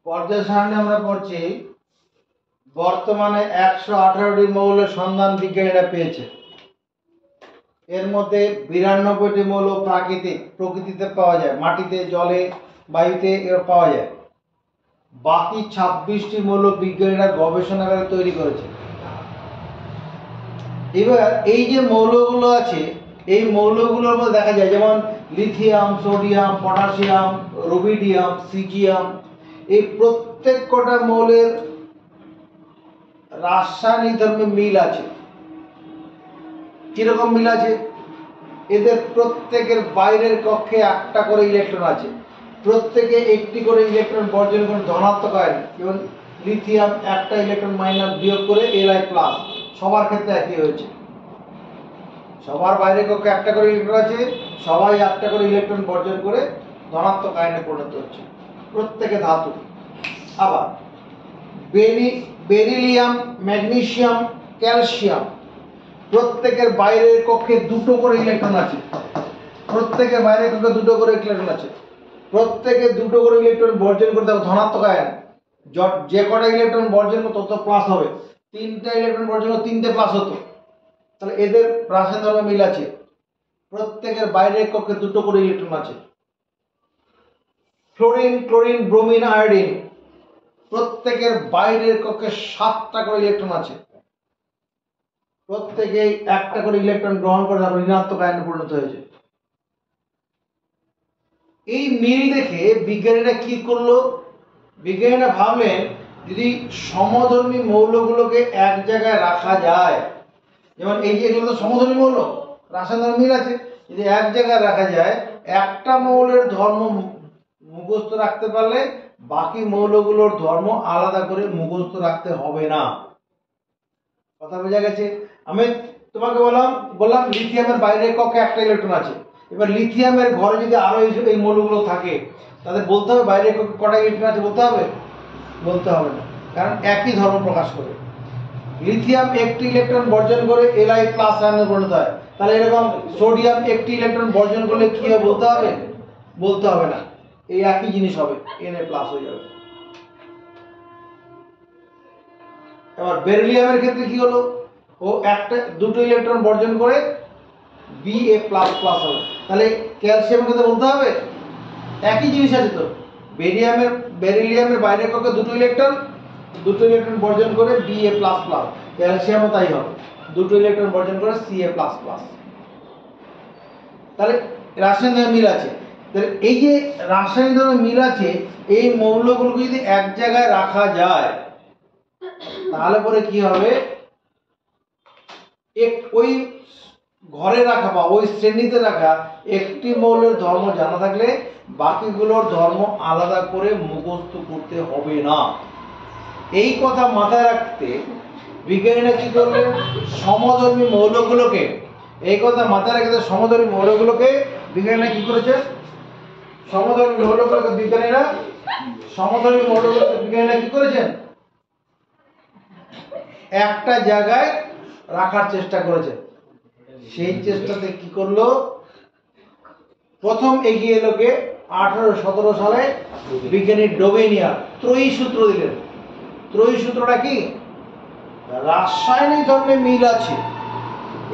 পর্যায় সারণী আমরা পড়ছি বর্তমানে 118টি মৌলের সন্ধান বিজ্ঞানীরা পেয়েছে। এর মধ্যে 92টি মৌল প্রকৃতিতে পাওয়া যায়, মাটিতে, জলে, বায়ুতে এর পাওয়া যায়। বাকি 26টি মৌল বিজ্ঞানীরা গবেষণাগারে তৈরি করেছে। এবার এই যে মৌলগুলো আছে, এই মৌলগুলোর মধ্যে দেখা যায় যেমন lithium, sodium, potassium, rubidium, caesium, এই প্রত্যেক কটা মৌলের রাসায়নিক ধর্মে মিল আছে। কিরকম মিল আছে? এদের প্রত্যেকের বাইরের কক্ষে একটা করে ইলেকট্রন আছে, প্রত্যেকে একটি করে ইলেকট্রন বর্জন করে ধনাত্মক আয়ন। যেমন লিথিয়াম একটা ইলেকট্রন মাইনাস বিয়োগ করে Li+, সবার ক্ষেত্রে একই হয়েছে। সবার বাইরের কক্ষে একটা করে ইলেকট্রন আছে, সবাই একটা করে ইলেকট্রন বর্জন করে ধনাত্মক আয়নে পরিণত হচ্ছে, প্রত্যেকে ধাতু। আবার বেরিলিয়াম, ম্যাগনেসিয়াম, ক্যালসিয়াম, প্রত্যেকের বাইরের কক্ষে দুটো করে ইলেকট্রন আছে, প্রত্যেকের বাইরের কক্ষে দুটো করে ইলেকট্রন আছে, প্রত্যেকে দুটো করে ইলেকট্রন বর্জন করতে হবে ধনাত্মক আয়ন। যে কটা ইলেকট্রন বর্জন করতো তত প্লাস হবে, 3টা ইলেকট্রন বর্জন করলে 3টে প্লাস হতো। তাহলে এদের রাসায়নিক ধর্মে মিল আছে, প্রত্যেকের বাইরের কক্ষে দুটো করে ইলেকট্রন আছে। ফ্লোরিন, ক্লোরিন, ব্রোমিন, আয়োডিন, প্রত্যেকের বাইরের কক্ষে 7টা করে ইলেকট্রন আছে, প্রত্যেকেই একটা করে ইলেকট্রন গ্রহণ করে তারপর ঋণাত্মক আয়নে পরিণত হয়েছে। এই মিল দেখে বিজ্ঞানীরা কি করলো? বিজ্ঞানীরা ভাবলেন যদি সমধর্মী মৌলগুলোকে এক জায়গায় রাখা যায়, যেমন এই যে এগুলো তো সমধর্মী মৌল, রাসায়নিক মিল আছে, যদি এক জায়গায় রাখা যায়, একটা মৌলের ধর্ম মুখস্থ রাখতে পারলে বাকি মৌলগুলোর ধর্ম আলাদা করে মুখস্থ রাখতে হবে না। কথা বোঝা গেছে? আমি তোমাকে বললাম লিথিয়ামের বাইরের কক্ষে একটা ইলেকট্রন আছে। এবার লিথিয়ামের ঘরে যদি আরো এই মৌলগুলো থাকে, তাদের বলতে হবে বাইরের কক্ষে কটা ইলেকট্রন আছে? বলতে হবে? বলতে হবে না, কারণ একই ধর্ম প্রকাশ করে। লিথিয়াম একটি ইলেকট্রন বর্জন করে Li+ আয়নে পরিণত হয়। তাহলে এরকম সোডিয়াম একটি ইলেকট্রন বর্জন করলে কি হবে? বলতে হবে? বলতে হবে না, এই একই জিনিস হবে, Na+ হয়ে যাবে। এবার বেরিলিয়ামের ক্ষেত্রে কি হলো? ও দুটো ইলেকট্রন বর্জন করে Ba++ হবে। তাহলে ক্যালসিয়ামের ক্ষেত্রে বলতে হবে? একই জিনিস আছে তো, বেরিলিয়ামের বাইরের কক্ষে দুটো ইলেকট্রন বর্জন করে Ba++, ক্যালসিয়ামও তাই হবে, দুটো ইলেকট্রন বর্জন করে Ca++। তাহলে রাসায়নিক ধর্মে মিল আছে। তাহলে এই যে রাসায়নিক ধর্মে মিল আছে, এই মৌলগুলোকে যদি এক জায়গায় রাখা যায় তাহলে পরে কি হবে? ওই ঘরে রাখা বা ওই শ্রেণীতে রাখা একটি মৌলের ধর্ম জানা থাকলে বাকিগুলোর ধর্ম আলাদা করে মুখস্থ করতে হবে না। এই কথা মাথায় রাখতে বিজ্ঞানীরা কি করলেন? সমধর্মী মৌলগুলোকে, এই কথা মাথায় রাখতে সমধর্মী মৌলগুলোকে বিজ্ঞানীরা কি করেছে? সমধর্মী মৌলগুলোকে বিজ্ঞানীরা কি করেছেন? একটা জায়গায় রাখার চেষ্টা করেছে। সেই চেষ্টাতে কি করলো? প্রথম এগিয়ে এলো কে? 1817 সালে বিজ্ঞানী ডোবেনিয়া ত্রয়ী সূত্র দিলেন। ত্রয়ী সূত্রটা কি? রাসায়নিক ধর্মে মিল আছে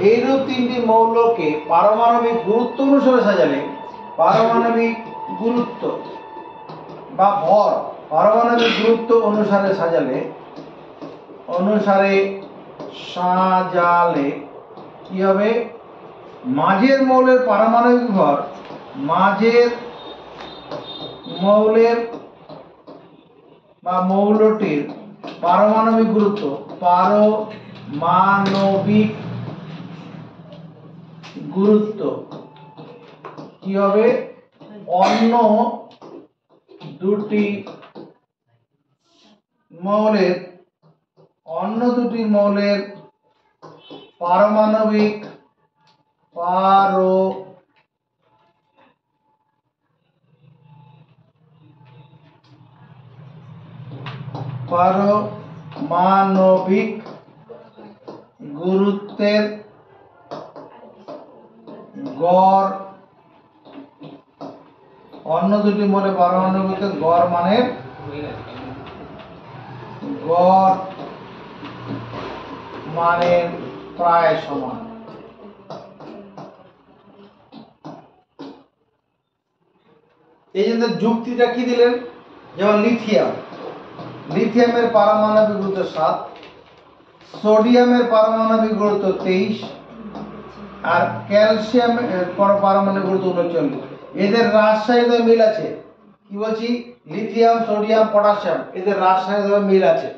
এইরূপ 3টি মৌলকে পারমাণবিক গুরুত্ব অনুসারে সাজালে, পারমাণবিক গুরুত্ব বা ভর পারমাণবিক গুরুত্ব অনুসারে সাজালে কি হবে? মাঝের মৌলের পারমাণবিক ভর মাঝের মৌলের বা মৌলটির পারমাণবিক গুরুত্ব কি হবে? অন্য দুটি মৌলের পারমাণবিক গুরুত্বের গড়, অন্য দুটি মৌলের পারমাণবিক গড় মানের গড় মানের প্রায় সমান। এই জন্য যুক্তিটা কি দিলেন, যেমন লিথিয়ামের পারমাণবিক গুরুত্ব 7, সোডিয়ামের পারমাণবিক গুরুত্ব 23 আর ক্যালসিয়ামের পারমাণবিক গুরুত্ব 39। এদের রাসায়নিক মিল আছে। কি বলছি, লিথিয়াম, সোডিয়াম, পটাশিয়াম এদের রাসায়নিক মিল আছে।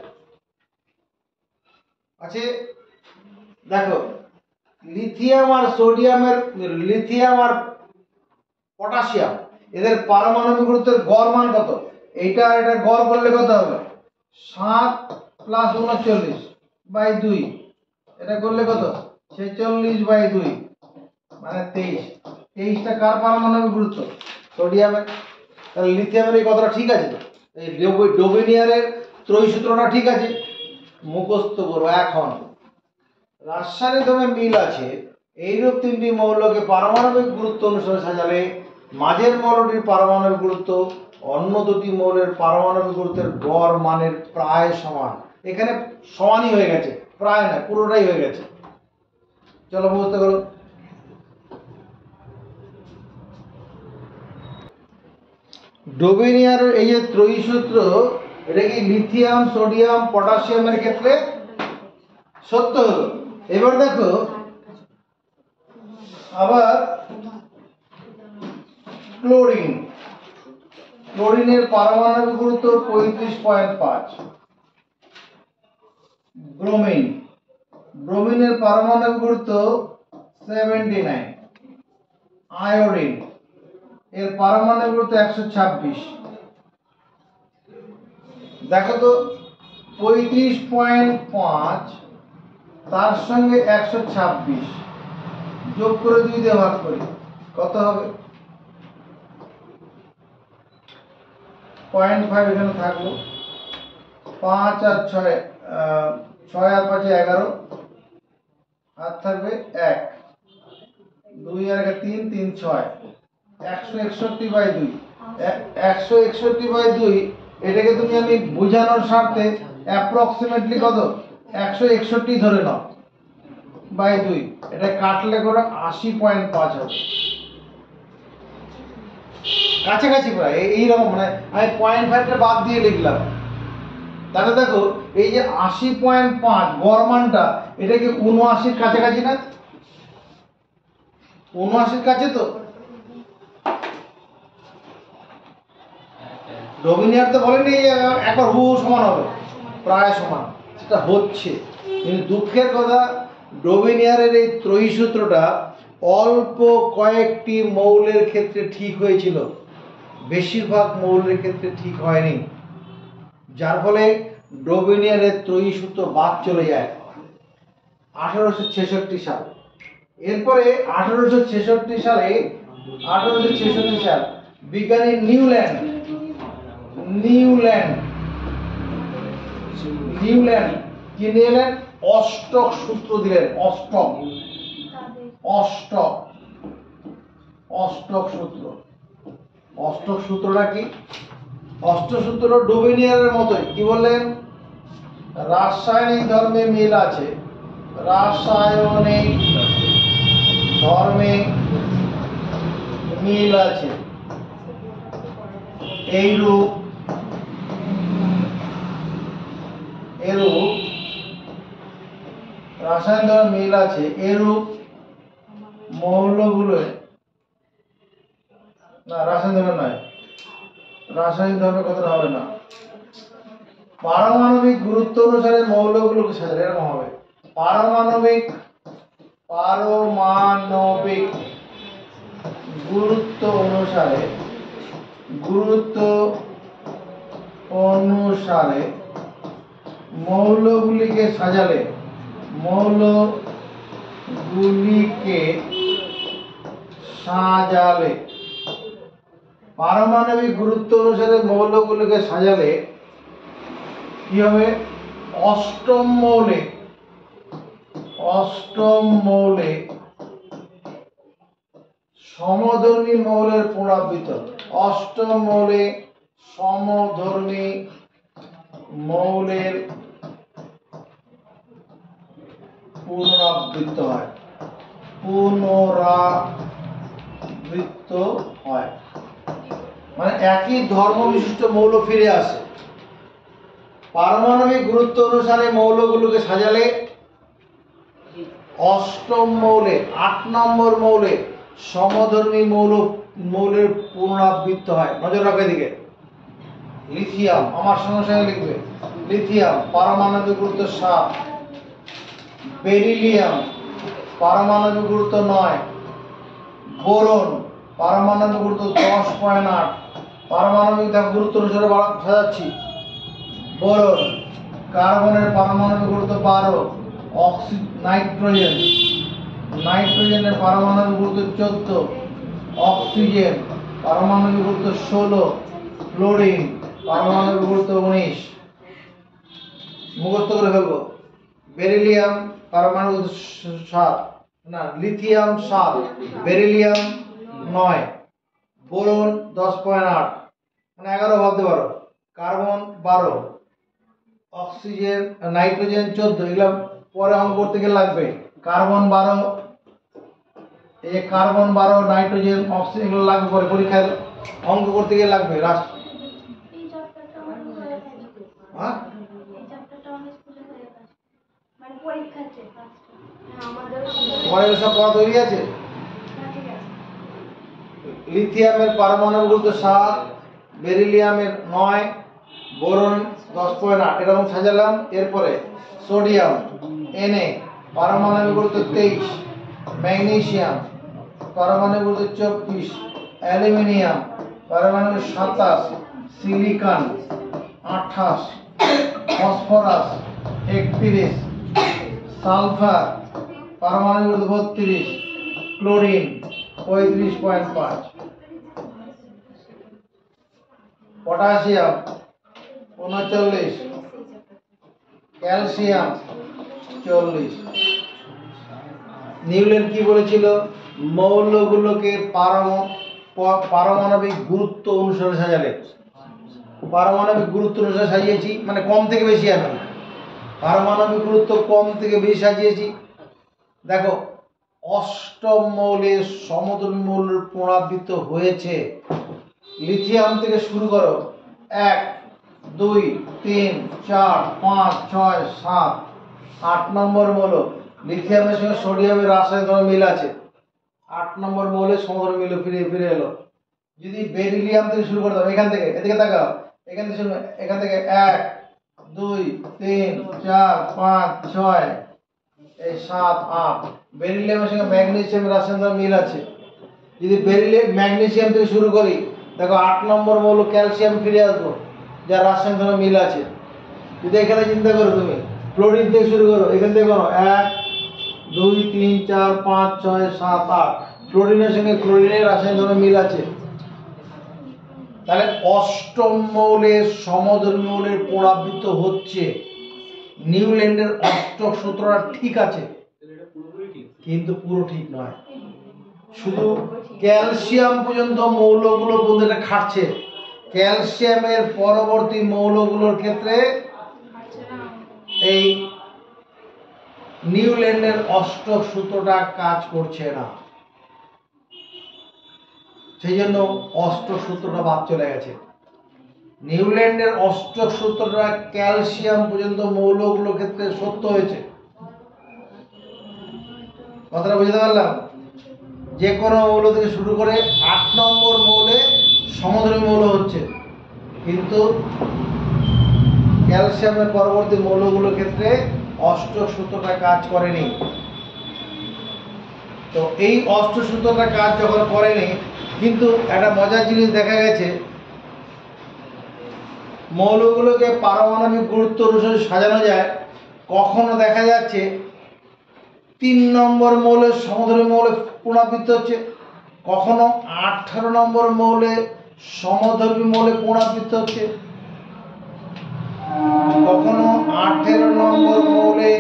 দেখো লিথিয়াম আর পটাশিয়াম এদের পারমাণবিক গুরুত্বের গড় মান কত? এটা গড় করলে কত হবে? 7 + 39/2। এটা করলে কত? 46/2 মানে 23। 23টা কার পারমাণবিক গুরুত্ব? সোডিয়ামের। তাহলে লিথিয়ামের এই কথাটা ঠিক আছে তো? এই ডোবেনিয়ারের ত্রয়ী সূত্রটা ঠিক আছে, মুখস্থ করো। এখন রাসায়নিকভাবে মিল আছে এইরূপ তিনটি মৌলকে পারমাণবিক গুরুত্ব অনুসারে সাজালে মাঝের মৌলটির পারমাণবিক গুরুত্ব অন্য দুটি মৌলের পারমাণবিক গুরুত্বের গড় মানের প্রায় সমান। এখানে সমানই হয়ে গেছে, প্রায় না, পুরোটাই হয়ে গেছে। চলো বুঝতে করো। ডোবেনিয়ারের এই যে ত্রয়ী সূত্র, এটা কি লিথিয়াম, সোডিয়াম, পটাশিয়ামের ক্ষেত্রে সত্য হলো। এবার দেখো আবার ক্লোরিনের পারমাণবিক গুরুত্ব 35.5। ব্রোমিনের পারমাণবিক গুরুত্ব 79। আয়োডিন এর পারমাণবিক গুরুত্ব 126। দেখো তো 35.5 তার সঙ্গে 126 যোগ করে 2 দিয়ে ভাগ করি, কত হবে? 0.5 এখানে থাকলো, 5 আর 6 6 আর 5 11 আর থাকবে 1, 2 আর 3 3 6 161/2। 161/2 এটাকে তুমি আমি বোঝানোর স্বার্থে অ্যাপ্রক্সিমেটলি কত 161 ধরে নাও বাই 2। এটা কাটলে করে 80.5 হবে, কাছাকাছি প্রায় এইরকম। মানে আমি 0.5টা বাদ দিয়ে লিখলাম। তাহলে দেখো এই যে 80.5 গড় মানটা, এটা কি 79-র কাছাকাছি না? 79-র কাছে তো। ডোমিনিয়ার তো বলেনি যে একবার সমান হবে, প্রায় সমান, সেটা হচ্ছে। কিন্তু দুঃখের কথা, ডোমিনিয়ারের এই ত্রয়ী সূত্রটা অল্প কয়েকটি মৌলের ক্ষেত্রে ঠিক হয়েছিল, বেশিরভাগ মৌলের ক্ষেত্রে ঠিক হয়নি, যার ফলে ডোমিনিয়ারের ত্রয়ী সূত্র বাদ চলে যায় 1866 সাল। এরপরে 1866 সালে বিজ্ঞানী নিউল্যান্ড কি নিলেন? অষ্টক সূত্র দিলেন। অষ্টক সূত্রটা কি? অষ্টক সূত্র ডোবেনিয়ারের মতোই। কি বললেন? রাসায়নিক ধর্মে মিল আছে, রাসায়নিক ধর্মে মিল আছে এরূপ রাসায়নিক ধর্মে মিল আছে এরূপ মৌলগুলো, না রাসায়নিক ধর্মে নয়, রাসায়নিক ধর্মের কথা হবে না, পারমাণবিক গুরুত্ব অনুসারে মৌলগুলোকে সাজালে এরকম হবে। পারমাণবিক গুরুত্ব অনুসারে মৌলগুলিকে সাজালে পারমাণবিক গুরুত্ব অনুসারে মৌলগুলিকে সাজালে কি হবে? অষ্টম মৌলে সমধর্মী মৌলের পুনরাবৃত্ত। অষ্টম মৌলে সমধর্মী মৌলের পুনরাবৃত্ত হয়, পুনরাবৃত্ত হয় মানে একই ধর্ম বিশিষ্ট মৌল ফিরে আসে। পারমাণবিক গুরুত্ব অনুসারে মৌলগুলোকে সাজালে অষ্টম মৌলে 8 নম্বর মৌলে সমধর্মী মৌলের পুনরাবৃত্ত হয়। নজর রাখবে এদিকে। লিথিয়াম, আমার সঙ্গে সঙ্গে লিখবে, লিথিয়াম পারমাণবিক গুরুত্ব 7, বেরিলিয়াম পারমাণবিক গুরুত্ব 9, বোরন পারমাণবিক গুরুত্ব 10.8, পারমাণবিক গুরুত্ব অনুসারে সাজাচ্ছি। বোরন, কার্বনের পারমাণবিক গুরুত্ব 12, নাইট্রোজেনের পারমাণবিক গুরুত্ব 14, অক্সিজেন পারমাণবিক গুরুত্ব 16, ক্লোরিন পারমাণবিক গুরুত্ব 19। মুখস্থ করে ফেলবো। বেরিলিয়াম পারমাণবিক 7, না লিথিয়াম 7, বেরিলিয়াম 9, বোরন 10.8 মানে 11 ভাবতে পারো, কার্বন 12, অক্সিজেন নাইট্রোজেন 14, এগুলো পরে অঙ্ক করতে গেলে লাগবে। কার্বন 12, এই কার্বন 12, নাইট্রোজেন অক্সিজেন এগুলো লাগবে পরে পরীক্ষায় অঙ্ক করতে গেলে লাগবে। সব পড়া তৈরি আছে। লিথিয়ামের পারমাণবিক গুরুত্ব 7, বেরিলিয়ামের 9, বোরন 10.8 এরকম সাজালাম। এরপরে সোডিয়াম Na পারমাণবিক গুরুত্ব 23, ম্যাগনেসিয়াম পারমাণবিক গুরুত্ব 24, অ্যালুমিনিয়াম পারমাণবিক 27, সিলিকন 28, ফসফরাস 31, সালফার পারমাণবিক গুরুত্ব 32, ক্লোরিন 35.5, পটাশিয়াম 39, ক্যালসিয়াম 40। নিউল্যান্ড কি বলেছিল? মৌলগুলোকে পারমাণবিক গুরুত্ব অনুসারে সাজালে। পারমাণবিক গুরুত্ব অনুসারে সাজিয়েছি মানে কম থেকে বেশি। আমি পারমাণবিক গুরুত্ব কম থেকে বেশি সাজিয়েছি। দেখো অষ্টম মৌলে সমধর্মী মৌলের পুনরাবৃত্ত হয়েছে। লিথিয়াম থেকে শুরু করো, 1, 2, 3, 4, 5, 6, 7, 8 নম্বর মৌল। লিথিয়ামের সঙ্গে সোডিয়ামের রাসায়নিক ধর্ম মিল আছে, 8 নম্বর মৌলে সমধর্মী মিল ফিরে এলো। যদি বেরিলিয়াম থেকে শুরু করতাম, এখান থেকে এদিকে তাকাও, এখান থেকে শুরু, এখান থেকে 1, 2, 3, 4, 5, 6, এই 7, 8। বেরিলিয়ামের সঙ্গে ম্যাগনেসিয়ামের রাসায়নিক ধর্ম মিল আছে। যদি ম্যাগনেসিয়াম থেকে শুরু করি, দেখো 8 নম্বর মৌল ক্যালসিয়াম ফিরে আসবো, যার রাসায়নিক ধর্ম মিল আছে। যদি এখানে চিন্তা করো তুমি, ক্লোরিন থেকে শুরু করো, এখান থেকে করো 1, 2, 3, 4, 5, 6, 7, 8। ক্লোরিনের সঙ্গে ক্লোরিনের রাসায়নিক ধর্ম মিল আছে। তাহলে অষ্টম মৌলে সমধর্মী মৌলের পুনরাবৃত্ত হচ্ছে। নিউল্যান্ডের অষ্টক সূত্রটা ঠিক আছে, কিন্তু পুরো ঠিক নয়। শুধু ক্যালসিয়াম পর্যন্ত মৌলগুলো বন্ধুরা খাটছে, ক্যালসিয়ামের পরবর্তী মৌলগুলোর ক্ষেত্রে এই নিউল্যান্ডের অষ্টক সূত্রটা কাজ করছে না। সেই জন্য অষ্টক সূত্রটা বাদ চলে গেছে। নিউল্যান্ডের অষ্টক সূত্রটা ক্যালসিয়াম পর্যন্ত মৌলগুলোর ক্ষেত্রে সত্য হয়েছে। কথাটা বুঝতে পারলাম? যে কোনো মৌল থেকে শুরু করে 8 নম্বর মৌলে সমধর্মী মৌল হচ্ছে, কিন্তু ক্যালসিয়ামের পরবর্তী মৌলগুলোর ক্ষেত্রে অষ্টক সূত্রটা কাজ করেনি। তো এই অষ্টক সূত্রটা কাজ যখন করেনি, কিন্তু একটা মজার জিনিস দেখা গেছে, মৌলগুলোকে পারমাণবিক গুরুত্ব অনুসারে সাজানো যায়। কখনো দেখা যাচ্ছে 3 নম্বর মৌলের সমধর্মী মৌলে পুনরাবৃত্ত হচ্ছে, কখনো 18 নম্বর মৌলে সমধর্মী মৌলে পুনরাবৃত্ত হচ্ছে, কখনো 18 নম্বর মৌলে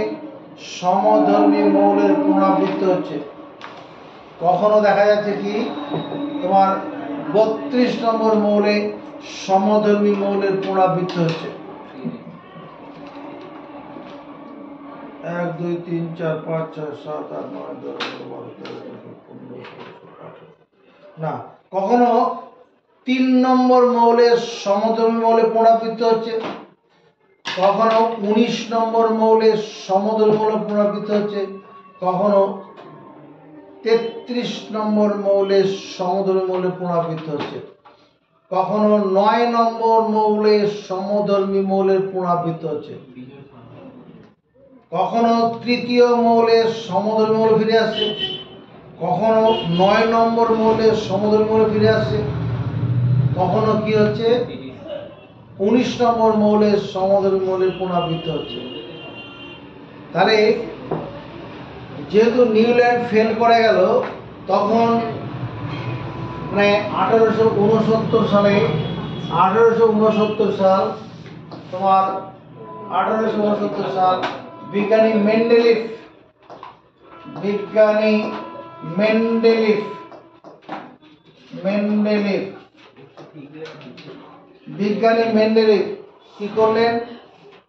সমধর্মী মৌলের পুনরাবৃত্ত হচ্ছে, কখনো দেখা যাচ্ছে কি তোমার 32 নম্বর মৌলে সমধর্মী মৌলের পুনরাবৃত্ত হচ্ছে। 2 3 4 5 6 7 8 9 10 11 12 13 14 15 16 না, কখনো 3 নম্বর মৌলের সমধর্মী মৌলে পুনরাবৃত্ত হচ্ছে, কখনো 19 নম্বর মৌলের সমধর্মী মৌলে পুনরাবৃত্ত হচ্ছে, কখনো 33 নম্বর মৌলের সমধর্মী মৌলে পুনরাবৃত্ত হচ্ছে, কখনো 9 নম্বর মৌলের সমধর্মী মৌলের পুনরাবৃত্ত হচ্ছে, কখনো তৃতীয় মৌলের সমধর্মী মৌলে ফিরে আসছে, কখনো 9 নম্বর মৌলের সমধর্মী মৌলে ফিরে আসছে, কখনো কি হচ্ছে 19 নম্বর মৌলের সমধর্মী মৌলের পুনরাবৃত্ত হচ্ছে। তাহলে যেহেতু নিউল্যান্ড ফেল করে গেল, তখন মানে 1869 সালে 1869 সাল তোমার 1869 সাল বিজ্ঞানী মেন্ডেলিফ কি করলেন,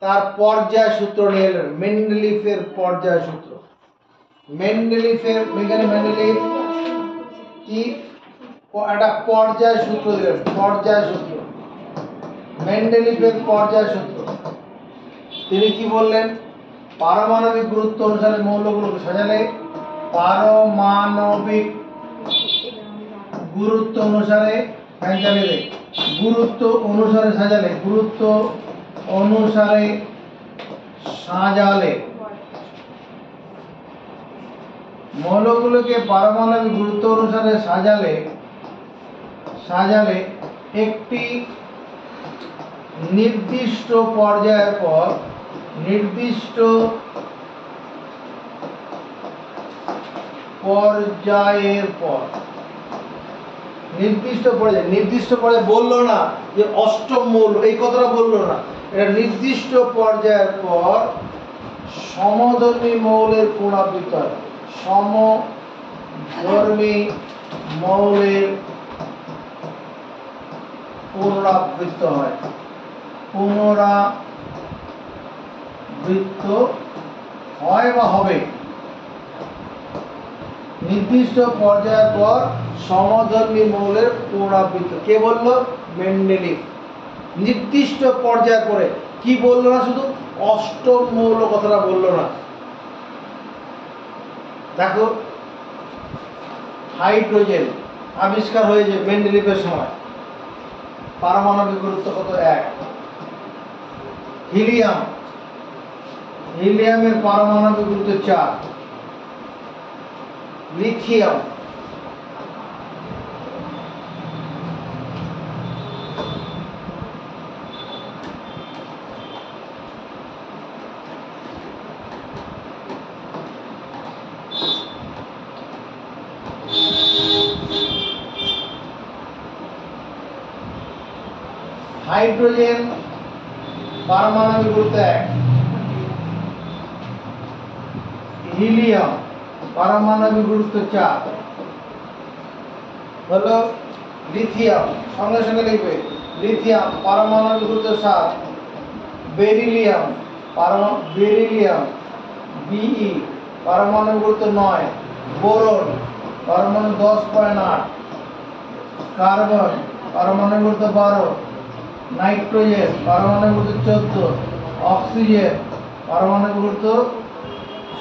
তার পর্যায় সূত্র নিয়ে এলেন, মেন্ডেলিফের পর্যায় সূত্র। বিজ্ঞানী মেন্ডেলিফ কি একটা পর্যায় সূত্র দিলেন, পর্যায় সূত্র, মেন্ডেলিফের পর্যায় সূত্র। তিনি কি বললেন, পারমাণবিক গুরুত্ব অনুসারে মৌলগুলোকে সাজালে, পারমাণবিক গুরুত্ব অনুসারে সাজালে মৌলগুলোকে পারমাণবিক গুরুত্ব অনুসারে সাজালে একটি নির্দিষ্ট পর্যায়ের পর নির্দিষ্ট পর্যায়ে বললো না যে অষ্টম মৌল, এই কথাটা বললো না, এটা নির্দিষ্ট পর্যায়ের পর সমধর্মী মৌলের পুনরাবৃত্ত হয়, সমধর্মী মৌলের পুনরাবৃত্ত হয় বা হবে। নির্দিষ্ট পর্যায়ের পর সমধর্মী মৌলের পুনরাবৃত্ত কে বললো? মেন্ডেলিফ। নির্দিষ্ট পর্যায়ের পরে কি বললো না, শুধু অষ্টম মৌল কথাটা বললো না। দেখো হাইড্রোজেন আবিষ্কার হয়েছে মেন্ডেলিফের সময়, পারমাণবিক গুরুত্ব কত? 1। হিলিয়ামের পারমাণবিক গুরুত্ব 4। লিথিয়াম হাইড্রোজেন পারমাণবিক গুরুত্ব 1। হিলিয়াম পারমাণবিক গুরুত্ব 4 হলো। লিথিয়াম সঙ্গে সঙ্গে লিখবে, লিথিয়াম পারমাণবিক গুরুত্ব 7। বেরিলিয়াম বিই পারমাণবিক গুরুত্ব 9। বোরন পারমাণবিক 10.8। কার্বন পারমাণবিক গুরুত্ব 12। নাইট্রোজেন পারমাণবিক গুরুত্ব 14। অক্সিজেন পারমাণবিক গুরুত্ব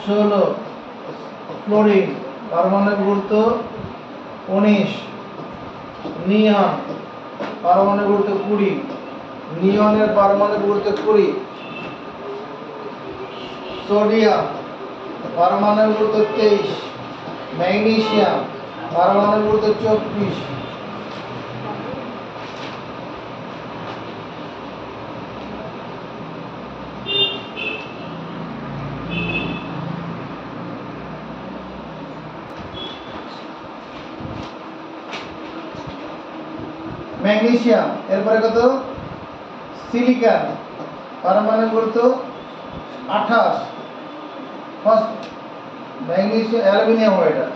16। ফ্লোরিন পারমাণবিক গুরুত্ব 19। নিয়ন পারমাণবিক গুরুত্ব 20। নিয়নের পারমাণবিক গুরুত্ব 20। সোডিয়াম পারমাণবিক গুরুত্ব 23। ম্যাগনেসিয়াম পারমাণবিক গুরুত্ব 24। ম্যাগনেসিয়াম এরপরে কত? সিলিকন পারমাণবিক গুরুত্ব 28। ফার্স্ট ম্যাগনেসিয়াম অ্যালুমিনিয়াম, এটা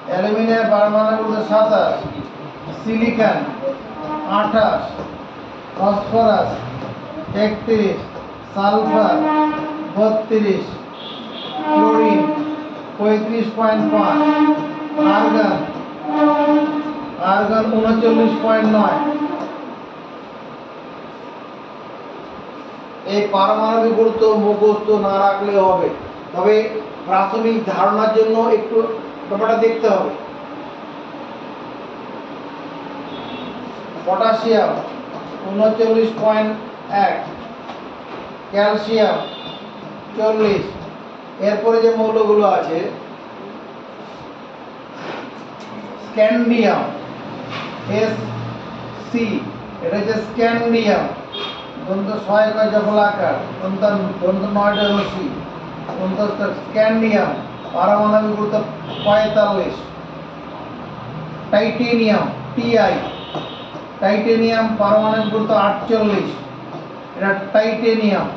অ্যালুমিনিয়াম পারমাণবিক গুরুত্ব 27। Silicon 28। Phosphorus 31। Sulphur 32, chlorine 35.5, argon 39.9। এই পারমাণবিক গুরুত্ব মুখস্থ না রাখলে হবে, তবে প্রাথমিক ধারণার জন্য একটু ব্যাপারটা দেখতে হবে। Potassium 39.1, calcium 40। এরপরে যে মৌলগুলো আছে, স্ক্যান্ডিয়াম SC, এটা হচ্ছে স্ক্যান্ডিয়াম, দন্ত সহায়ক জফল আকার, দন্ত 9টা রশ্মি, স্ক্যান্ডিয়াম পারমাণবিক গুরুত্ব 45। টাইটেনিয়াম TI, টাইটেনিয়াম পারমাণবিক গুরুত্ব 48, এটা টাইটেনিয়াম।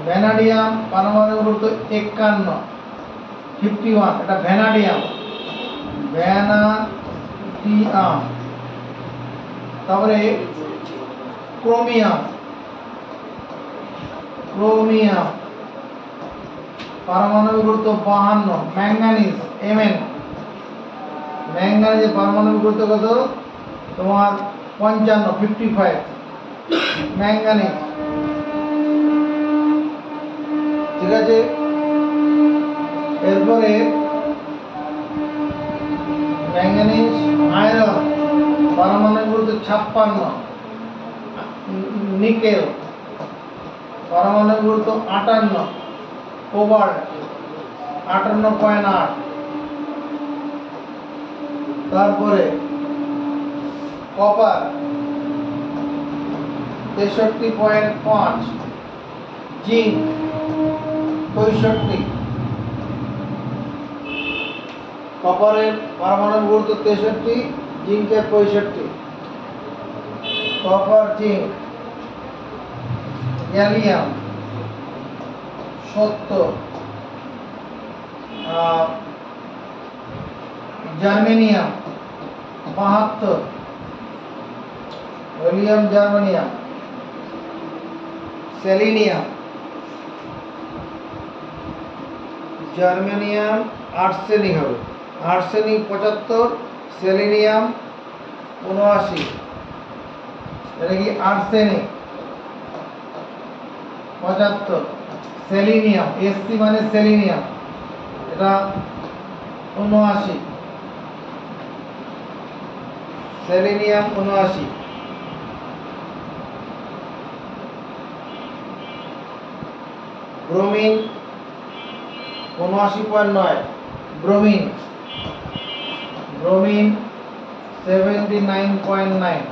ভ্যানাডিয়াম পারমাণবিক গুরুত্ব 51, এটা ভ্যানাডিয়াম। তারপরে ক্রোমিয়াম পারমাণবিক গুরুত্ব 52। ম্যাঙ্গানিজ Mn, ম্যাঙ্গানিজের পারমাণবিক গুরুত্ব কত তোমার 55 ম্যাঙ্গানিজ। ঠিক আছে, এরপরে ম্যাঙ্গানিজ আয়রন পারমাণবিক গুরুত্ব 56। নিকেল পারমাণবিক গুরুত্ব 58। কোবাল্ট 58.8। তারপরে কপার 63.5, জিঙ্ক 65। কপারের পারমাণবিক গুরুত্ব 63, জিঙ্কের 65। Copper, zinc. Gallium 70, germanium 72, helium germanium. Selenium, germanium arsenic হবে, আর্সেনিক 75, সেলিনিয়াম 79। এটা কি আর্সেনিক 75, সেলিনিয়াম SC মানে সেলিনিয়াম, এটা 79, সেলিনিয়াম 79। Bromine 79.9, bromine 79.9।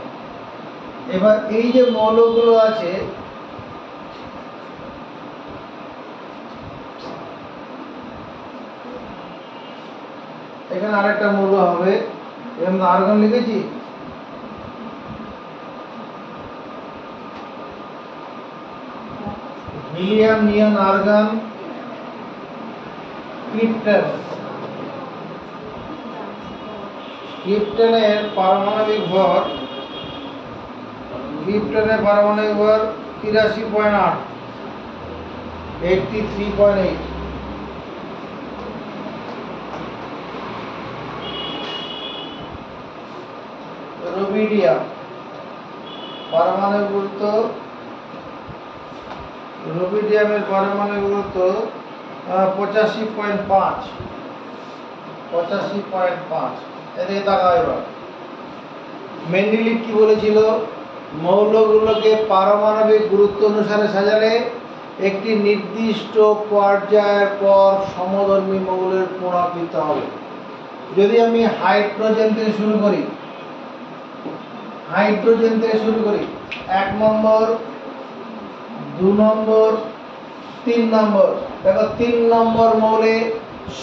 এবার এই যে মৌলগুলো আছে, এখানে আরেকটা মৌল হবে, এখানে আর্গন লিখেছি, হিলিয়াম, নিয়ন, আর্গন, ক্রিপ্টন। ক্রিপ্টনের পারমাণবিক ভর 83.8, 83.8। রুবিডিয়াম পারমাণবিক গুরুত্ব, রুবিডিয়ামের পারমাণবিক গুরুত্ব 85.5। এদিকে তাকাও এবার। মেন্ডেলিভ কি বলেছিল? মৌলগুলোকে পারমাণবিক গুরুত্ব অনুসারে সাজালে একটি নির্দিষ্ট পর্যায়ের পর সমধর্মী মৌলের পুনরাবৃত্তি হবে। যদি আমি হাইড্রোজেন থেকে শুরু করি, 1 নম্বর, 2 নম্বর, 3 নম্বর, দেখো 3 নম্বর মৌলে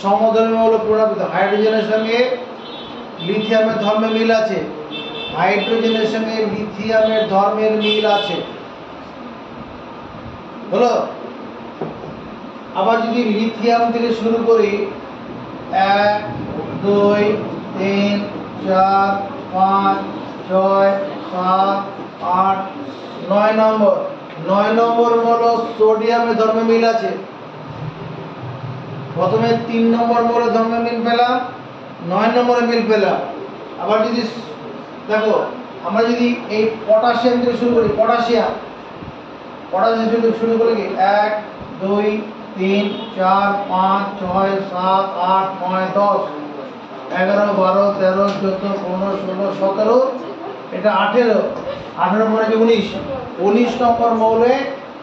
সমধর্মী মৌল পুনরাবৃত্তি। হাইড্রোজেনের সঙ্গে লিথিয়ামের ধর্মে মিল আছে, হাইড্রোজেনের সঙ্গে লিথিয়ামের ধর্মের মিল আছে, হলো। আবার যদি লিথিয়াম থেকে শুরু করি 1, 2, 3, 4 5 6 7 8 9 নম্বর। 9 নম্বর হলো সোডিয়ামের ধর্মে মিল আছে। প্রথমে 3 নম্বর মোলে ধর্মে মিল পেলাম, 9 নম্বরে মিল পেলাম। আবার যদি দেখো আমরা যদি এই পটাশিয়াম থেকে শুরু করি, পটাশিয়াম থেকে শুরু করি কি 1 2 3 4 5 6 7 8 9 10 11 12 13 14 15 16 17 এটা 18 18 পরে কি 19 নম্বর মৌলে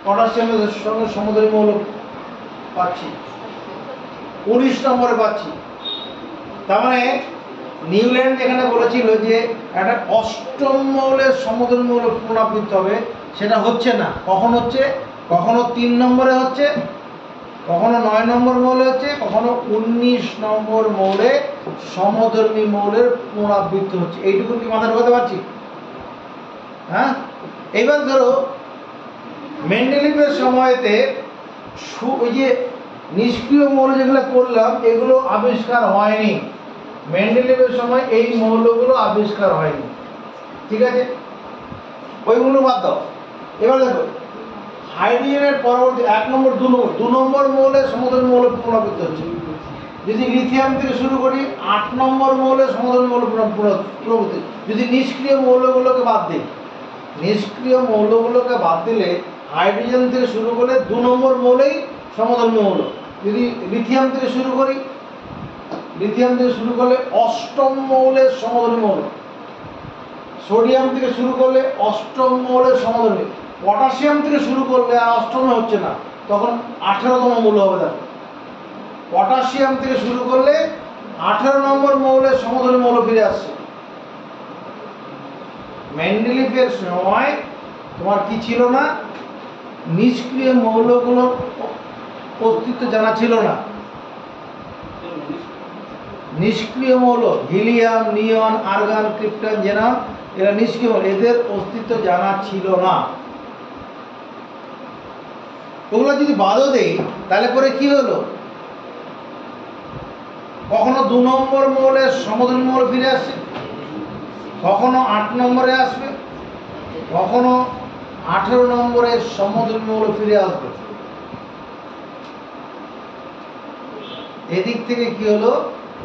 পটাশিয়ামের সঙ্গে সমুদ্রী মৌল পাচ্ছি, 19 নম্বরে পাচ্ছি। তার মানে নিউল্যান্ড যেখানে বলেছিল যে একটা অষ্টম মৌলের সমুদ্রী মৌল পুনরাবৃত্তি হবে, সেটা হচ্ছে না। কখন হচ্ছে? কখনো 3 নম্বরে হচ্ছে, কখনো 9 নম্বর মৌলে হচ্ছে, কখনো 19 নম্বর মৌলে সমধর্মী মৌলের পুনরাবৃত্তি হচ্ছে। এইটুকু কি মাথায় ঢোকাতে পারছি? হ্যাঁ। এবার ধরো মেন্ডেলিভের সময়তে ওই যে নিষ্ক্রিয় মৌল যেগুলো করলাম এগুলো আবিষ্কার হয়নি। মেন্ডেলিভের সময় এই মৌলগুলো আবিষ্কার হয়নি, ঠিক আছে? ওইগুলো বাদ দাও। এবার দেখো হাইড্রোজেনের পরবর্তী 1 নম্বর 2 নম্বর মৌলে সমধর্মী মৌল পুনরাবৃত্তি হচ্ছে। যদি লিথিয়াম থেকে শুরু করি 8 নম্বর মৌলে সমধর্মী মৌল পুনরাবৃত্তি। যদি নিষ্ক্রিয় মৌলগুলোকে বাদ দিই, নিষ্ক্রিয় মৌলগুলোকে বাদ দিলে হাইড্রোজেন থেকে শুরু করে 2 নম্বর মৌলেই সমধর্মী মৌল। যদি লিথিয়াম থেকে শুরু করি, লিথিয়াম থেকে শুরু করলে অষ্টম মৌলের সমধর্মী মৌল। সোডিয়াম থেকে শুরু করলে অষ্টম মৌলের সমধর্মী। পটাশিয়াম থেকে শুরু করলে আর অষ্টমে হচ্ছে না, তখন 18তম মৌল হবে। দেখো পটাশিয়াম থেকে শুরু করলে 18 নম্বর মৌলের সমধর্মী মৌল ফিরে আসছে। মেন্ডেলিভের সময় তোমার কি ছিল না? নিষ্ক্রিয় মৌলগুলোর অস্তিত্ব জানা ছিল না। নিষ্ক্রিয় মৌল হিলিয়াম, নিয়ন, আর্গন, ক্রিপ্টন, জেনন এরা নিষ্ক্রিয় মৌল, এদের অস্তিত্ব জানা ছিল না। ওগুলো যদি বাদও দেই তাহলে পরে কি হলো? কখনো 2 নম্বর মৌলের সমধর্মী মৌল ফিরে আসছে, কখনো 8 নম্বরে আসবে, কখনো 18 নম্বরের সমধর্মী মৌল ফিরে আসবে। এদিক থেকে কি হলো?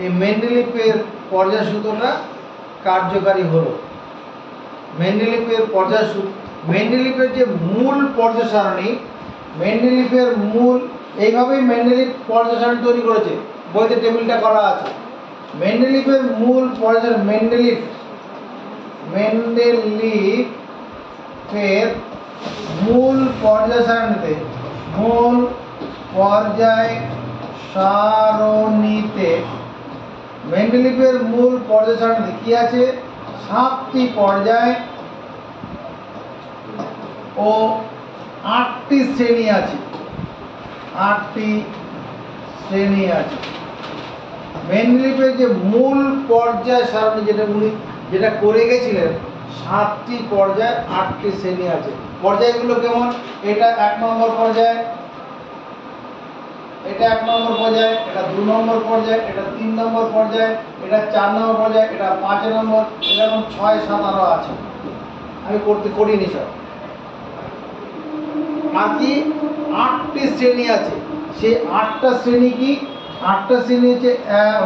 এই মেন্ডেলিভের পর্যায়সূত্রটা কার্যকারী হলো। মেন্ডেলিভের মেন্ডেলিভের যে মূল পর্যায় সারণী, মেন্ডেলিভের মূল এইভাবেই মেন্ডেলিভ পর্যায় সারণী তৈরি করেছে, বইতে টেবিলটা করা আছে। মেন্ডেলিভের মূল পর্যায় মেন্ডেলিভের মূল পর্যায় সারণীতে মেন্ডেলিভের মূল পর্যায় সারণীতে কি আছে? 7টি পর্যায় ও 8টি শ্রেণী আছে। 8টি শ্রেণী আছে। মেন্ডেলিভের যে মূল পর্যায় সারণী যেটা করে গেছিলেন, 7টি পর্যায় 8টি শ্রেণী আছে। পর্যায়গুলো কেমন? এটা 1 নম্বর পর্যায়, এটা 1 নম্বর পর্যায়, এটা 2 নম্বর পর্যায়, এটা 3 নম্বর পর্যায়, এটা 4 নম্বর পর্যায়, এটা 5 নম্বর, এরকম 6 7 আরো আছে। আমি করিনি সব। আর কি 8টি শ্রেণী আছে। সেই 8টা শ্রেণী কি? 8টা শ্রেণী হচ্ছে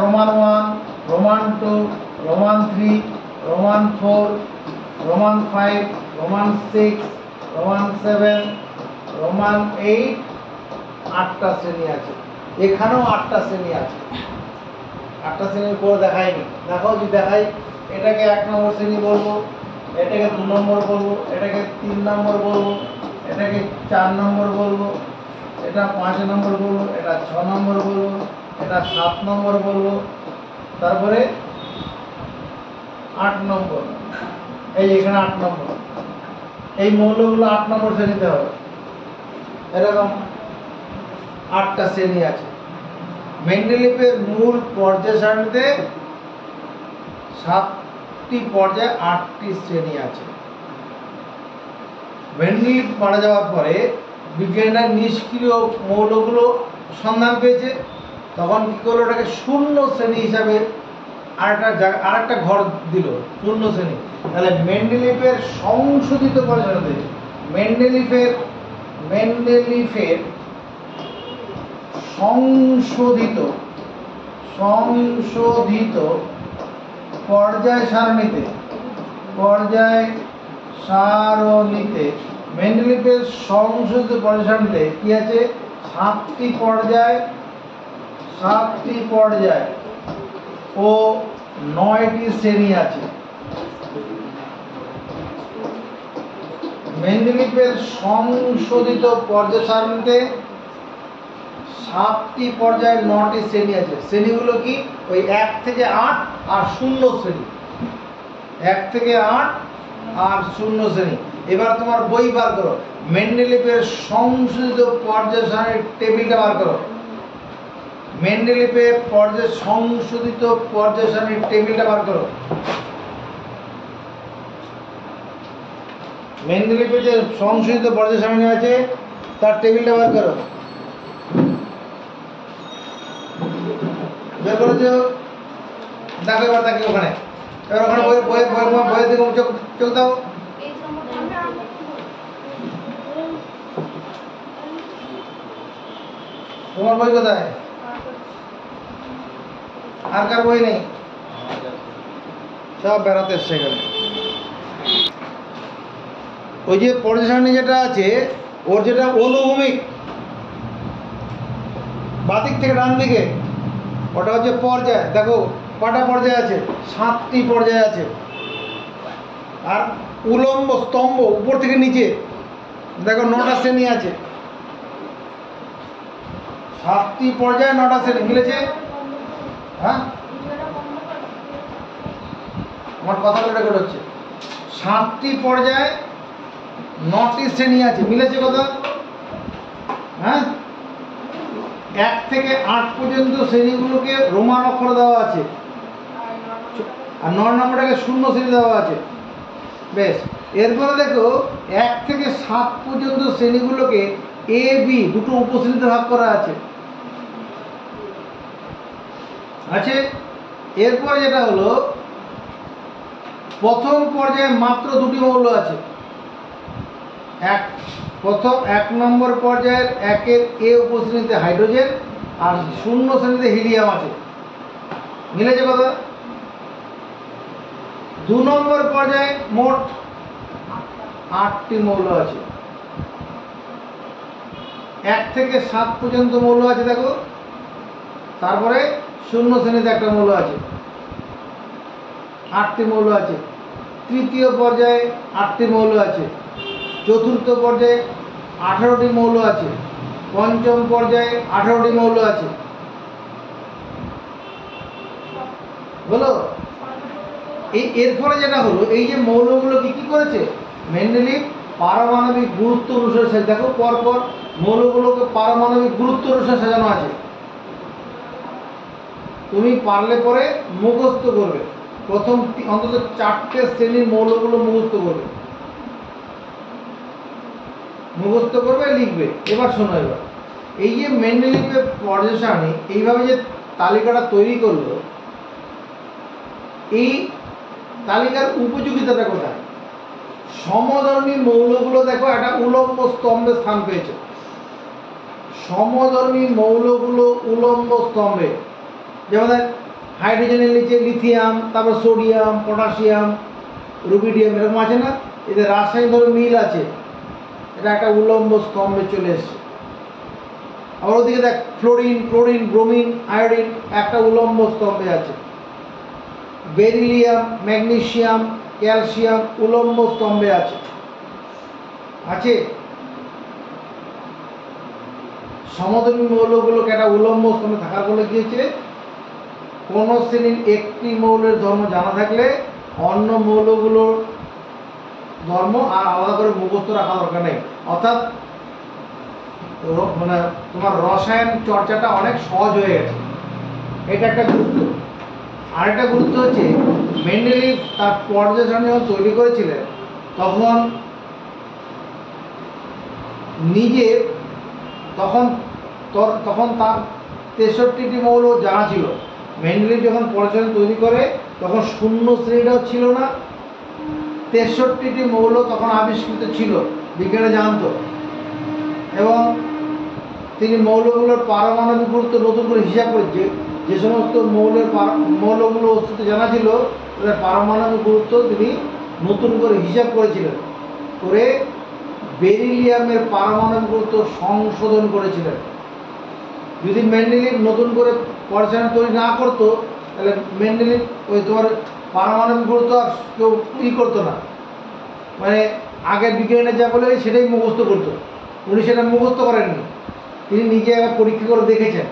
Roman 1, Roman 2, Roman 3, Roman 4, Roman 5, Roman 6, Roman 7, Roman 8। 8টা শ্রেণী আছে। এখানেও 8টা শ্রেণী আছে। 8টা শ্রেণীর পরে দেখাইনি, দেখাও যদি দেখাই। এটাকে 1 নম্বর শ্রেণী বলবো, এটাকে 2 নম্বর বলবো, এটাকে 3 নম্বর বলবো, এটাকে 4 নম্বর বলবো, এটা 5 নম্বর বলবো, এটা 6 নম্বর বলবো, এটা 7 নম্বর বলবো, তারপরে 8 নম্বর। এই এখানে 8 নম্বর। এই মৌলগুলো 8 নম্বর শ্রেণীতে হবে। এরকম 8টা শ্রেণী আছে। মেন্ডেলিভের মূল পর্যায় সারণীতে 7টি পর্যায় 8টি শ্রেণী আছে। মেন্ডেলিভ মারা যাওয়ার পরে বিজ্ঞানীরা নিষ্ক্রিয় মৌলগুলো সন্ধান পেয়েছে, তখন কি করলো? ওটাকে 0 শ্রেণী হিসাবে আরেকটা ঘর দিল শূন্য শ্রেণী। তাহলে মেন্ডেলিফের সংশোধিত পর্যায়ে মেন্ডেলিফের সংশোধিত পর্যায় সারণীতে মেন্ডেলিফের সংশোধিত পর্যায় সারণীতে কি আছে? 7টি পর্যায় ও 9টি শ্রেণী আছে। মেন্ডেলিফের সংশোধিত পর্যায় সারণীতে 7টি পর্যায়ে 9টি শ্রেণী আছে। শ্রেণীগুলো কি? ওই 1 থেকে 8 আর 0 শ্রেণী। 1 থেকে 8 আর 0 শ্রেণী। এবার তোমার বই বার করো, মেন্ডেলিফের সংশোধিত পর্যায় সারণীর টেবিলটা বার করো। মেন্ডেলিফের সংশোধিত পর্যায় সারণীর টেবিলটা বার করো। মেন্ডেলিফের যে সংশোধিত পর্যায় সারণী আছে তার টেবিলটা বার করো। বের করেছো? দেখো এবার তাকে ওখানে, এবার ওখানে বইয়ের দিকে চোখ দাও। তোমার বই কোথায়? আর কার বই নেই? সব বেড়াতে এসছে এখানে। ওই যে পর্যায় সারণী যেটা আছে ওর যেটা অনুভূমিক বাদিক থেকে ডান দিকে, ওটা হচ্ছে পর্যায়। দেখো কটা পর্যায় আছে? 7টি পর্যায় আছে। আর উলম্ব স্তম্ভ উপর থেকে নিচে দেখো 9টা শ্রেণী আছে। 7টি পর্যায়ে 9টা শ্রেণী মিলেছে? হ্যাঁ, আমার কথাটা রেকর্ড হচ্ছে। 7টি পর্যায়ে 9টি শ্রেণী আছে, মিলেছে কথা? হ্যাঁ, 1 থেকে 8 পর্যন্ত শ্রেণীগুলোকে রোমান অক্ষর দেওয়া আছে আর 9 নম্বরটাকে 0 শ্রেণী দেওয়া আছে। বেশ, এরপরে দেখো 1 থেকে 7 পর্যন্ত শ্রেণীগুলোকে এ বি দুটো উপশ্রেণীতে ভাগ করা আছে। এরপরে যেটা হলো প্রথম পর্যায়ে মাত্র 2টি মৌল আছে। প্রথম 1 নম্বর পর্যায়ের 1-এর এ উপশ্রেণীতে হাইড্রোজেন আর 0 শ্রেণীতে হিলিয়াম আছে, মিলেছে কথা? 2 নম্বর পর্যায়ে মোট 8টি মৌল আছে। 1 থেকে 7 পর্যন্ত মৌল আছে দেখো, তারপরে 0 শ্রেণীতে একটা মৌল আছে, 8টি মৌল আছে। তৃতীয় পর্যায়ে 8টি মৌল আছে। চতুর্থ পর্যায়ে 18টি মৌল আছে। পঞ্চম পর্যায়ে 18টি মৌল আছে। বলো, এর ফলে যেটা হলো এই যে মৌলগুলো কি করেছে মেন্ডেলিফ পারমাণবিক গুরুত্ব অনুসারে, দেখো পরপর মৌলগুলোকে পারমাণবিক গুরুত্ব অনুসারে সাজানো আছে। তুমি পারলে পরে মুখস্থ করবে, প্রথম অন্তত 4টে শ্রেণীর মৌলগুলো মুখস্থ করবে, লিখবে। এবার শোনো, এবার এই যে মেন্ডেলিফের পর্যায় সারণী এইভাবে যে তালিকাটা তৈরি করলো, এই তালিকার উপযোগিতাটা কোথায়? সমধর্মী মৌলগুলো দেখো একটা উলম্ব স্তম্ভে স্থান পেয়েছে। সমধর্মী মৌলগুলো উলম্ব স্তম্ভে, যেমন হাইড্রোজেনের নিচে লিথিয়াম, তারপর সোডিয়াম, পটাশিয়াম, রুবিডিয়াম এরকম আছে না, এদের রাসায়নিক মিল আছে, এটা একটা উলম্ব স্তম্ভে চলে এসছে। আবার ওদিকে দেখ ফ্লোরিন, ক্লোরিন, ব্রোমিন, আয়োডিন একটা উলম্ব স্তম্ভে আছে। বেরিলিয়াম, ম্যাগনেসিয়াম, ক্যালসিয়াম উলম্ব স্তম্ভে আছে। সমধর্মী মৌলগুলোকে একটা উলম্ব স্তম্ভে থাকার ফলে গিয়েছে কোন শ্রেণীর একটি মৌলের ধর্ম জানা থাকলে অন্য মৌলগুলোর ধর্ম আর আলাদা করে মুখস্থ রাখা দরকার নেই। অর্থাৎ মানে তোমার রসায়ন চর্চাটা অনেক সহজ হয়ে গেছে, এটা একটা গুরুত্ব। আরেকটা গুরুত্ব হচ্ছে মেন্ডেলিফ তার পর্যায় সারণী যখন তৈরি করেছিলেন তখন নিজে তখন তার 63টি মৌল জানা ছিল, মেন্ডেলিভ যখন পরমাণু তৈরি করে তখন শূন্য শ্রেণীটাও ছিল না, 63টি মৌল তখন আবিষ্কৃত ছিল, বিজ্ঞানে জানতো। এবং তিনি মৌলগুলোর পারমাণবিক গুরুত্ব নতুন করে হিসাব করেছে। যে সমস্ত মৌলগুলো অস্তিত্ব জানা ছিল তাদের পারমাণবিক গুরুত্ব তিনি নতুন করে হিসাব করেছিলেন, করে বেরিলিয়ামের পারমাণবিক গুরুত্ব সংশোধন করেছিলেন। যদি মেন্ডেলিভ নতুন করে পরমাণু তৈরি না করতো তাহলে মেন্ডেলিভ ওই তোমার পারমাণবিক গুরুত্ব আর কেউ করতো না, মানে আগের বিজ্ঞানীরা যা বলে সেটাই মুখস্থ করতো। উনি সেটা মুখস্থ করেননি, তিনি নিজে একবার পরীক্ষা করে দেখেছেন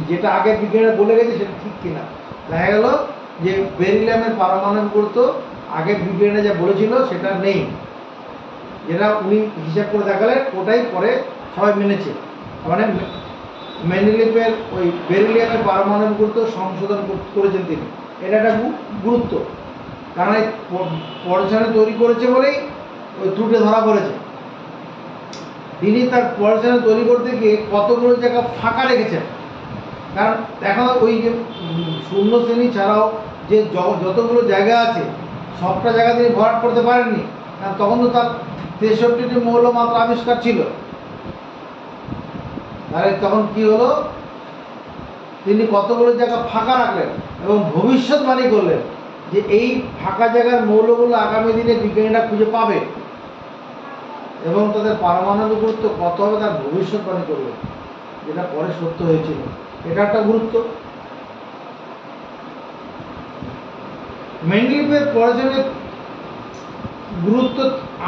যেটা আগের বিজ্ঞানীরা বলে গেছে সেটা ঠিক কিনা। দেখা গেল যে বেরিলিয়ামের পারমাণবিক গুরুত্ব আগের বিজ্ঞানীরা যা বলেছিল সেটা নেই, যেটা উনি হিসাব করে দেখালেন ওটাই পরে সবাই মেনেছে। মানে মেন্ডেলিভের ওই বেরিলিয়ামের পারমাণবিক গুরুত্ব সংশোধন করেছেন তিনি, এটা একটা গুরুত্ব। কারণ এই পরমাণু তৈরি করেছে বলেই ওই ত্রুটি ধরা পড়েছে। তিনি তার পরমাণু তৈরি করতে গিয়ে কতগুলো জায়গা ফাঁকা রেখেছেন, কারণ এখন ওই যে শূন্য শ্রেণী ছাড়াও যে যতগুলো জায়গা আছে সবটা জায়গা তিনি ভরাট করতে পারেননি, কারণ তখন তো তার 63টি মৌল মাত্র আবিষ্কার ছিল। তাহলে তখন কি হলো, তিনি কতগুলো জায়গা ফাঁকা রাখলেন এবং ভবিষ্যৎবাণী করলেন যে এই ফাঁকা জায়গার মৌলগুলো আগামী দিনে বিজ্ঞানীরা খুঁজে পাবে এবং তাদের পারমাণবিক গুরুত্ব কত হবে তার ভবিষ্যৎবাণী করলেন, যেটা পরে সত্য হয়েছিল। এটা একটা গুরুত্ব। মেন্ডেলিভের পরমাণুর গুরুত্ব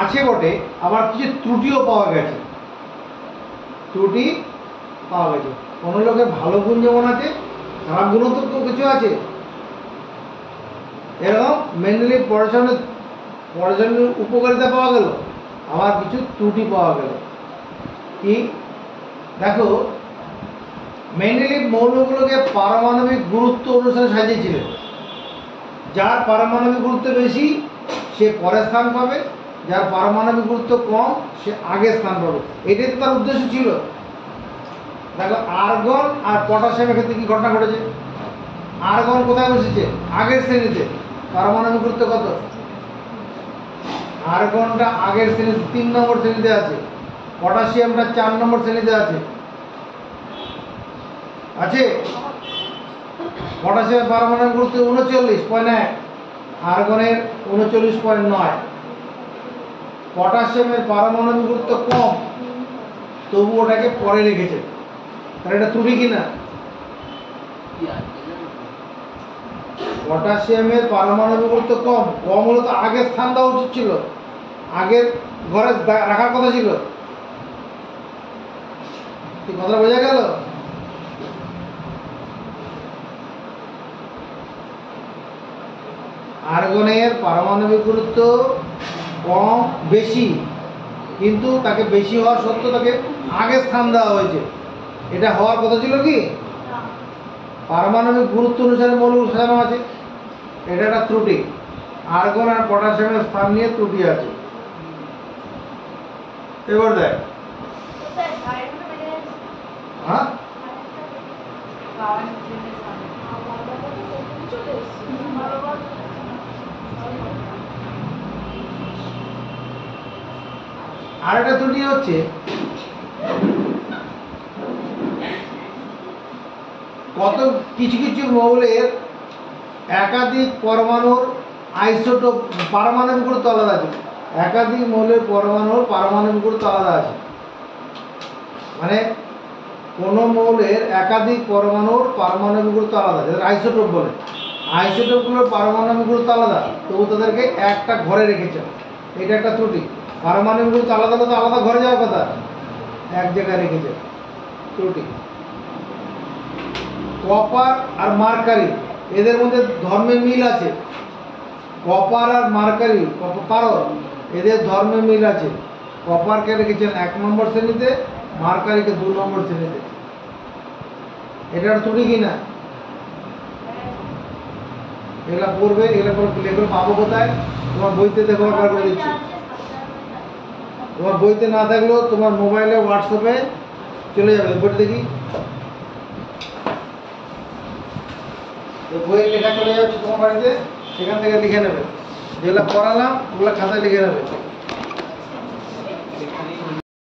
আছে বটে, আবার কিছু ত্রুটিও পাওয়া গেছে। ত্রুটি পাওয়া গেছে, কোনো লোকের ভালো গুণ যেমন আছে খারাপ গুণও তো কিছু আছে। এরকম মেন্ডেলিভ পরমাণুর উপকারিতা পাওয়া গেল, আবার কিছু ত্রুটি পাওয়া গেল। কি দেখো, মেন্ডেলিভ মৌলগুলোকে পারমাণবিক গুরুত্ব অনুসারে সাজিয়েছিলেন। যার পারমাণবিক গুরুত্ব বেশি সে পরে স্থান পাবে, যার পারমাণবিক গুরুত্ব কম সে আগে স্থান পাবে, এটাই তো তার উদ্দেশ্য ছিল। দেখো আর্গন আর পটাশিয়ামের ক্ষেত্রে কি ঘটনা ঘটেছে। আর্গন কোথায় বসেছে? আগের শ্রেণীতে। পারমাণবিক গুরুত্ব কত? আর্গনটা আগের শ্রেণীতে 3 নম্বর শ্রেণীতে আছে, পটাশিয়ামটা 4 নম্বর শ্রেণীতে আছে। আছে পটাশিয়ামের পারমাণবিক গুরুত্ব 39.1, আর্গনের 39.9। পটাশিয়ামের পারমাণবিক গুরুত্ব কম, তবু ওটাকে পরে রেখেছে, তাহলে এটা ত্রুটি কিনা? পটাশিয়ামের পারমাণবিক গুরুত্ব কম, কম হলে তো আগের স্থান দেওয়া উচিত ছিল, আগের ঘরে রাখার কথা ছিল। কি কথা বোঝা গেল? আর্গনের পারমাণবিক গুরুত্ব কম বেশি, কিন্তু তাকে বেশি হওয়া সত্ত্বেও তাকে আগে স্থান দেওয়া হয়েছে। এটা হওয়ার কথা ছিল কি? পারমাণবিক গুরুত্ব অনুসারে মৌলগুলো সাজানো আছে, এটা একটা ত্রুটি। আর্গন আর পটাশিয়ামের স্থান নিয়ে ত্রুটি আছে। এবার দেখ, হ্যাঁ আর একটা ত্রুটি হচ্ছে কত কিছু কিছু মৌলের একাধিক পরমাণুর আইসোটোপ পারমাণবিক গুরুত্ব আলাদা আছে। একাধিক মৌলের পরমাণুর পারমাণবিক গুরুত্ব আলাদা আছে, মানে কোনো মৌলের একাধিক পরমাণুর পারমাণবিক গুরুত্ব আলাদা, যাদের আইসোটোপ বলে। আইসোটোপগুলোর পারমাণবিক গুরুত্ব আলাদা, তবু তাদেরকে একটা ঘরে রেখেছে, এটা একটা ত্রুটি। পারমাণবিক গুরুত্ব আলাদা হলে তো আলাদা ঘরে যাওয়ার কথা, এক জায়গায় রেখেছে, ত্রুটি। কপার আর মার্কারি এদের মধ্যে ধর্মে মিল আছে। কপার আর মার্কারি পারদ এদের ধর্মে মিল আছে। কপারকে রেখেছেন 1 নম্বর শ্রেণীতে, মার্কারিকে 2 নম্বর শ্রেণীতে। এটার ত্রুটি কিনা? এগুলা পড়বে, এগুলো পাবো কোথায়? তোমার বইতে দেখো, বার করে দিচ্ছি। তোমার বইতে না থাকলেও তোমার মোবাইলে হোয়াটসঅ্যাপে চলে যাবে, বইটা দেখি। বইয়ের লেখা চলে যাচ্ছে তোমার বাড়িতে, সেখান থেকে লিখে নেবে, যেগুলো পড়ালাম ওগুলো খাতায় লিখে নেবে।